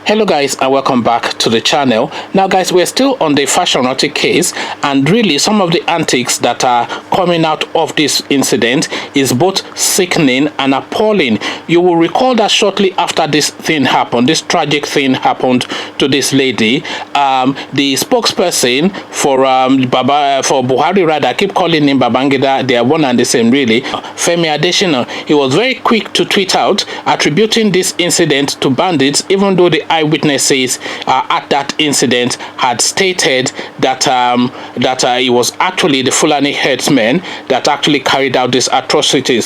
Hello guys, and welcome back to the channel. Now guys, we're still on the Fasoranti case, and really some of the antics that are coming out of this incident is both sickening and appalling. You will recall that shortly after this thing happened, this tragic thing happened to this lady, the spokesperson for Buhari, rather, I keep calling him Babangida, they are one and the same really, Femi Adesina, he was very quick to tweet out attributing this incident to bandits, even though the eyewitnesses at that incident had stated that it was actually the Fulani herdsmen that actually carried out this atrocity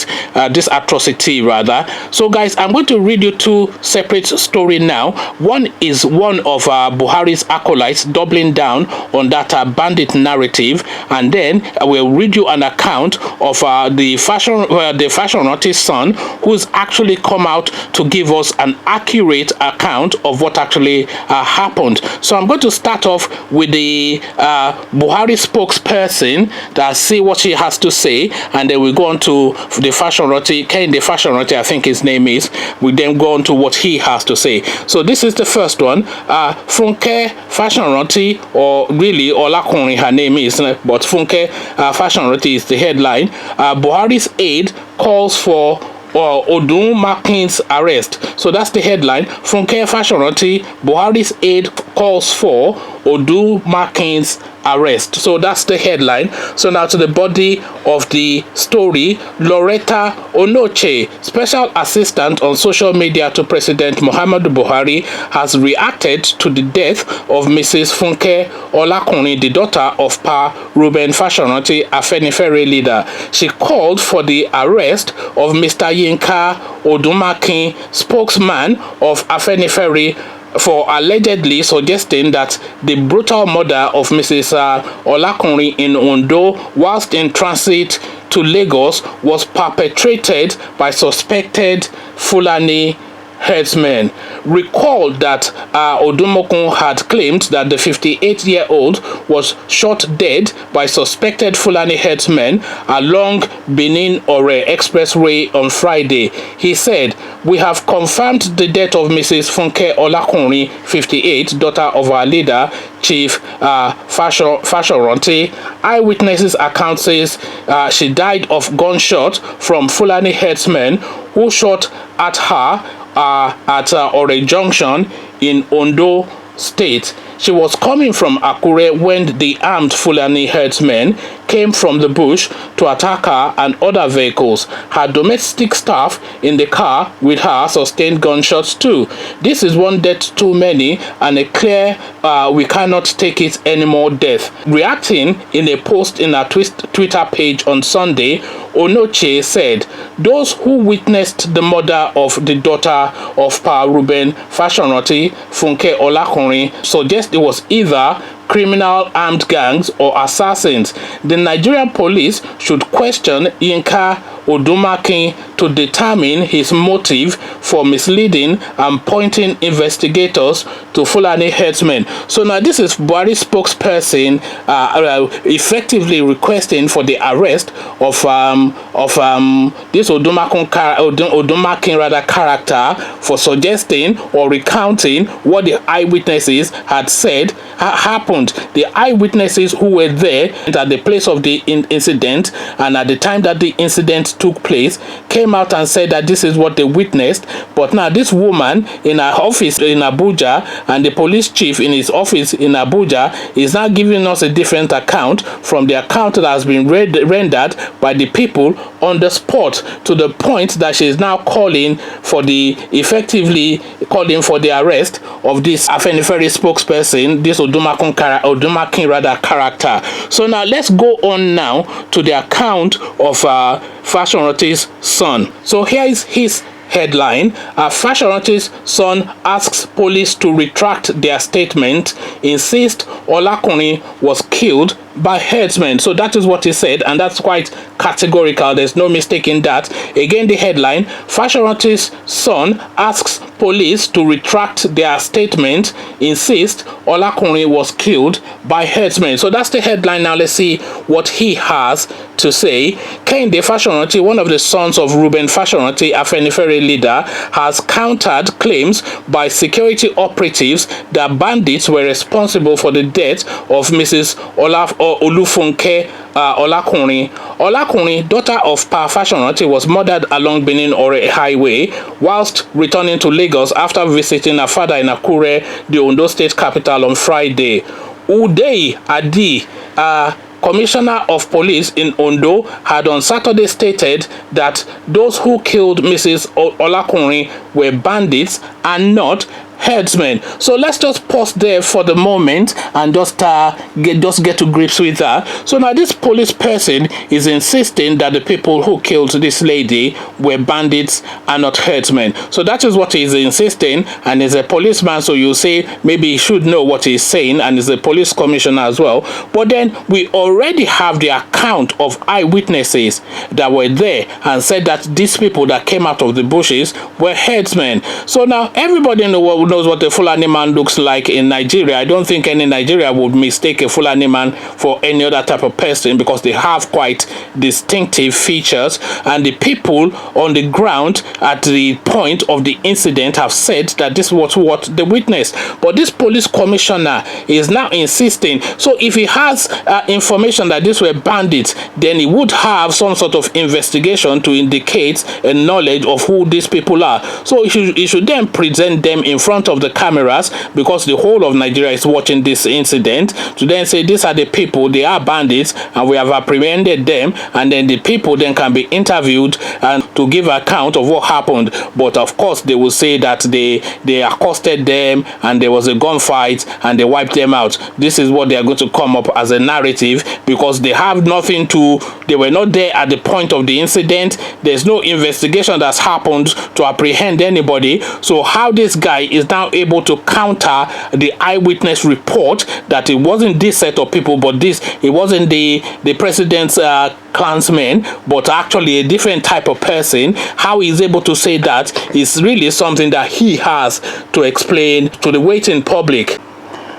rather. So guys, I'm going to read you two separate stories now. One is one of Buhari's acolytes doubling down on that bandit narrative, and then I will read you an account of the Fasoranti's son, who's actually come out to give us an accurate account of what actually happened. So I'm going to start off with the Buhari spokesperson, that see what she has to say, and then we go on to the Fasoranti, Kehinde Fasoranti, I think his name is. We then go on to what he has to say. So this is the first one. Funke Fasoranti, or really Olakunrin her name is, but Funke Fasoranti is the headline. Buhari's aide calls for Odun Makin's arrest. So that's the headline. Funke Fasoranti, Buhari's aide calls for Odun Makin's arrest. So that's the headline. So now to the body of the story. Loretta Onoche, special assistant on social media to President Muhammadu Buhari, has reacted to the death of Mrs. Funke Olakunrin, the daughter of Pa Ruben Fasoranti, Afenifere leader. She called for the arrest of Mr. Yinka Odumakin, spokesman of Afenifere, for allegedly suggesting that the brutal murder of Mrs. Olakunrin in Ondo whilst in transit to Lagos was perpetrated by suspected Fulani herdsmen. Recall that Odumokun had claimed that the 58-year-old was shot dead by suspected Fulani herdsmen along Benin-Ore Expressway on Friday. He said, "We have confirmed the death of Mrs. Funke Olakunrin, 58, daughter of our leader, Chief Fasoranti. Eyewitnesses account says she died of gunshot from Fulani herdsmen who shot at her at Ore Junction in Ondo State. She was coming from Akure when the armed Fulani herdsmen came from the bush to attack her and other vehicles. Her domestic staff in the car with her sustained gunshots too. This is one death too many and a clear we cannot take it anymore death." Reacting in a post in her Twitter page on Sunday, Onoche said, "Those who witnessed the murder of the daughter of Pa Ruben Fasoranti, Funke Olakunrin, suggest it was either criminal armed gangs or assassins. The Nigerian police should question Yinka Odumakin to determine his motive for misleading and pointing investigators to Fulani herdsmen." So now this is Buhari spokesperson effectively requesting for the arrest of this Odumakin rather character for suggesting or recounting what the eyewitnesses had said happened. The eyewitnesses who were there at the place of the incident and at the time that the incident took place came out and said that this is what they witnessed. But now this woman in her office in Abuja and the police chief in his office in Abuja is now giving us a different account from the account that has been rendered by the people on the spot, to the point that she is now effectively calling for the arrest of this Afenifere spokesperson, this Odumakin rather character. So now let's go on now to the account of Fasoranti's son. So here is his headline. Fasoranti's son asks police to retract their statement, insists Olakunrin was killed by herdsmen. So that is what he said, and that's quite categorical. There's no mistake in that. Again, the headline: Fasoranti's son asks police to retract their statement, insists Olakunrin was killed by herdsmen. So that's the headline. Now let's see what he has to say. Kehinde Fasoranti, one of the sons of Reuben Fasoranti, Afenifere leader, has countered claims by security operatives that bandits were responsible for the death of Mrs. Olufunke Olakunrin. Olakunrin, daughter of Pa Fasoranti, was murdered along Benin-Ore Highway whilst returning to Lagos after visiting her father in Akure, the Ondo State capital, on Friday. Uday Adi, Commissioner of Police in Ondo, had on Saturday stated that those who killed Mrs. Olakunrin were bandits and not herdsmen. So let's just pause there for the moment and just get to grips with that. So now this police person is insisting that the people who killed this lady were bandits and not herdsmen. So that is what he's insisting, and he's a policeman, so you say maybe he should know what he's saying, and he's a police commissioner as well. But then we already have the account of eyewitnesses that were there and said that these people that came out of the bushes were herdsmen. So now everybody in the world knows what a Fulani man looks like in Nigeria. I don't think any Nigeria would mistake a Fulani man for any other type of person, because they have quite distinctive features, and the people on the ground at the point of the incident have said that this was what they witnessed. But this police commissioner is now insisting, so if he has information that these were bandits, then he would have some sort of investigation to indicate a knowledge of who these people are. So he should then present them in front of the cameras, because the whole of Nigeria is watching this incident, to then say these are the people, they are bandits and we have apprehended them, and then the people then can be interviewed and to give account of what happened. But of course they will say that they accosted them and there was a gunfight and they wiped them out. This is what they are going to come up as a narrative, because they have nothing to, they were not there at the point of the incident. There's no investigation that's happened to apprehend anybody. So how this guy is now able to counter the eyewitness report that it wasn't this set of people, but it wasn't the president's clansmen, but actually a different type of person, how he's able to say that is really something that he has to explain to the waiting public.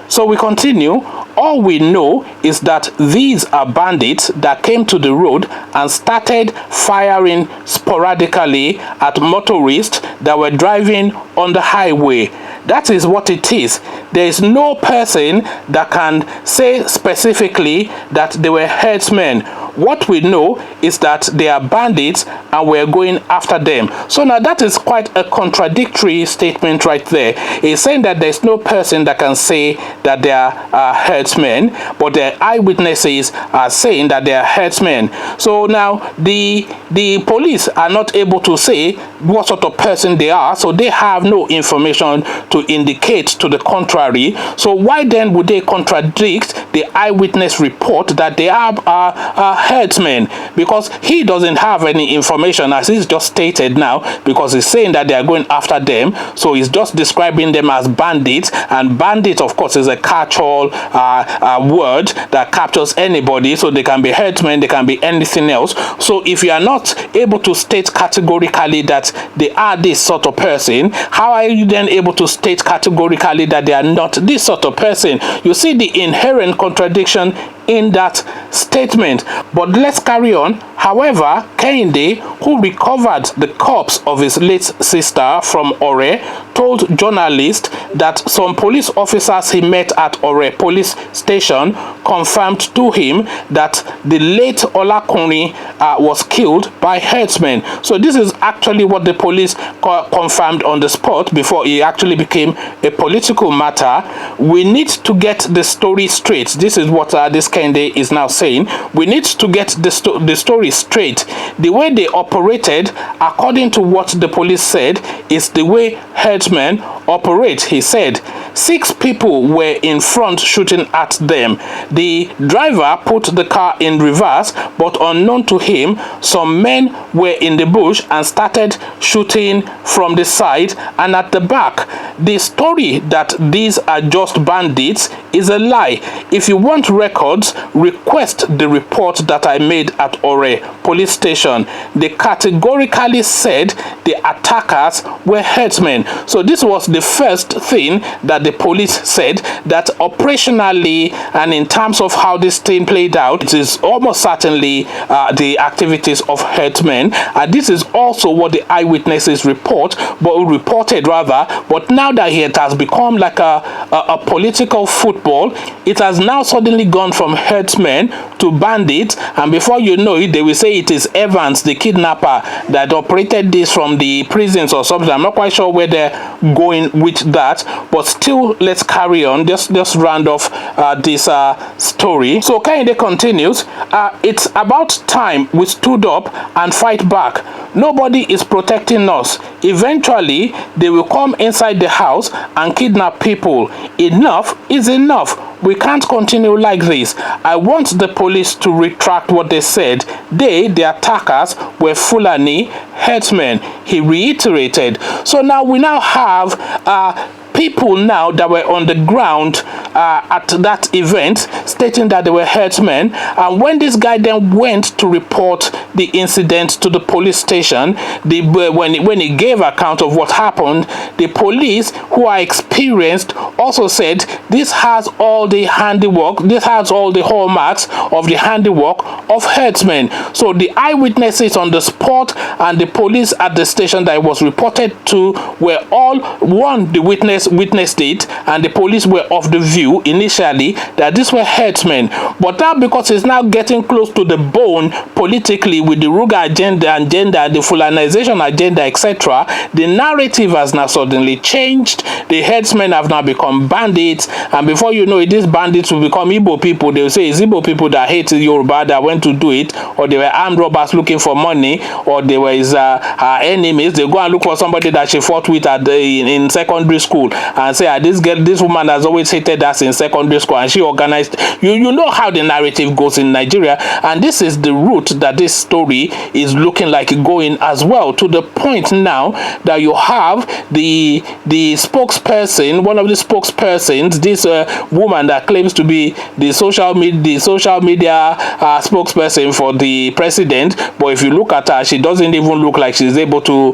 So we continue. All we know is that these are bandits that came to the road and started firing sporadically at motorists that were driving on the highway. That is what it is. There is no person that can say specifically that they were herdsmen. What we know is that they are bandits and we're going after them. So now that is quite a contradictory statement right there. It's saying that there's no person that can say that they are herdsmen, but the eyewitnesses are saying that they are herdsmen. So now the police are not able to say what sort of person they are, so they have no information to indicate to the contrary. So why then would they contradict the eyewitness report that they are herdsmen? Because he doesn't have any information, as he's just stated now, because he's saying that they are going after them. So he's just describing them as bandits, and bandit of course is a catch-all word that captures anybody. So they can be herdsmen, they can be anything else. So if you are not able to state categorically that they are this sort of person, how are you then able to state categorically that they are not this sort of person? You see the inherent contradiction in that statement. But let's carry on. However, Kehinde, who recovered the corpse of his late sister from Ore, told journalists that some police officers he met at Ore police station confirmed to him that the late Olakunrin was killed by herdsmen. So this is actually what the police confirmed on the spot before it actually became a political matter. We need to get the story straight. This is what this Kehinde is now saying. We need to get the story straight. The way they operated, according to what the police said, is the way herdsmen operate, he said. 6 people were in front shooting at them. The driver put the car in reverse, but unknown to him, some men were in the bush and started shooting from the side and at the back. The story that these are just bandits is a lie. If you want records, request the report that I made at Ore police station. They categorically said the attackers were herdsmen. So this was the first thing that the police said, that operationally and in terms of how this thing played out, it is almost certainly the activities of herdsmen. This is also what the eyewitnesses reported rather. But now that it has become like a political football, it has now suddenly gone from herdsmen to bandits, and before you know it, they will say it is Evans, the kidnapper, that operated this from the prisons or something. I'm not quite sure where they're going with that, but still, let's carry on. Just round off this story. So Kehinde continues, it's about time we stood up and fight back. Nobody is protecting us. Eventually, they will come inside the house and kidnap people. Enough is enough. We can't continue like this. I want the police to retract what they said. They, the attackers, were Fulani herdsmen, he reiterated. So now we now have people now that were on the ground at that event stating that they were herdsmen, and when this guy then went to report the incident to the police station, when he gave account of what happened, the police, who are experienced, also said this has all the handiwork, this has all the hallmarks of the handiwork of herdsmen. So the eyewitnesses on the spot and the police at the station that it was reported to were all, one, the witnessed it, and the police were of the view initially that these were herdsmen. But now, because it's now getting close to the bone politically with the Ruga agenda, the Fulanization agenda, etc., the narrative has now suddenly changed. The herdsmen have now become bandits, and before you know it, these bandits will become Igbo people. They will say it's Igbo people that hate Yoruba that went to do it, or they were armed robbers looking for money, or they were her enemies. They go and look for somebody that she fought with in secondary school and say, this woman has always hated us in secondary school, and she organized. You know how the narrative goes in Nigeria, and this is the route that this story is looking like going as well, to the point now that you have the spokesperson, one of the spokespersons, this woman that claims to be the social media spokesperson for the president, but if you look at her, she doesn't even look like she's able to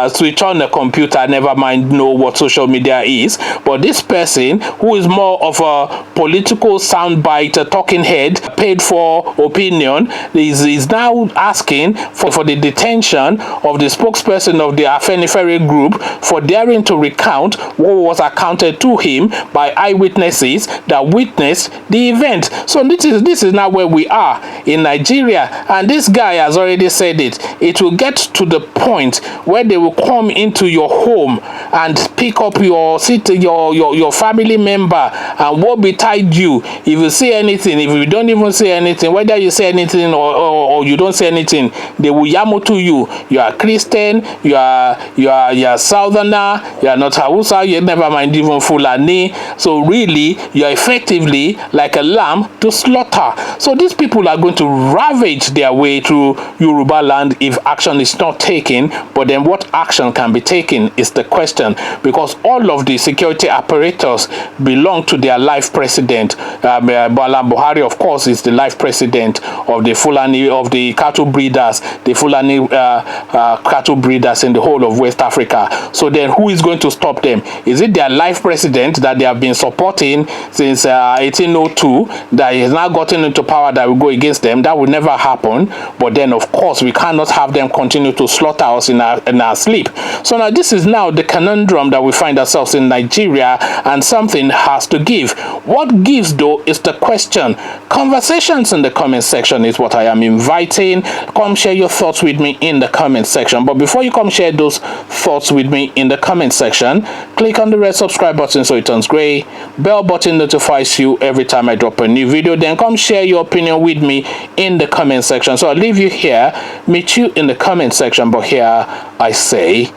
switch on a computer, never mind know what social media is. But this person, who is more of a political soundbite, a talking head, paid for opinion, is now asking for the detention of the spokesperson of the Afenifere group for daring to recount what was accounted to him by eyewitnesses that witnessed the event. So this is now where we are in Nigeria, and this guy has already said it. It will get to the point where they will come into your home and pick up your family member and what betide you. If you say anything, if you don't even say anything, whether you say anything or you don't say anything, they will yamo to you. You are Christian, you are Southerner, you are not Hausa, you never mind even Fulani. So really, you are effectively like a lamb to slaughter. So these people are going to ravage their way through Yoruba land if action is not taken. But then what action can be taken is the question, because all of the security apparatus belong to their life president. Buhari, of course, is the life president of the Fulani, of the cattle breeders, the Fulani cattle breeders in the whole of West Africa. So then who is going to stop them? Is it their life president that they have been supporting since 1802 that has now gotten into power that will go against them? That will never happen. But then, of course, we cannot have them continue to slaughter us in our sleep. So now this is now the conundrum that we find ourselves in Nigeria, and something has to give. What gives, though, is the question. Conversations in the comment section is what I am inviting. Come share your thoughts with me in the comment section. But before you come share those thoughts with me in the comment section, click on the red subscribe button so it turns gray. Bell button notifies you every time I drop a new video. Then come share your opinion with me in the comment section. So I'll leave you here, meet you in the comment section. But here I say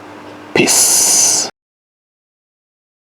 peace.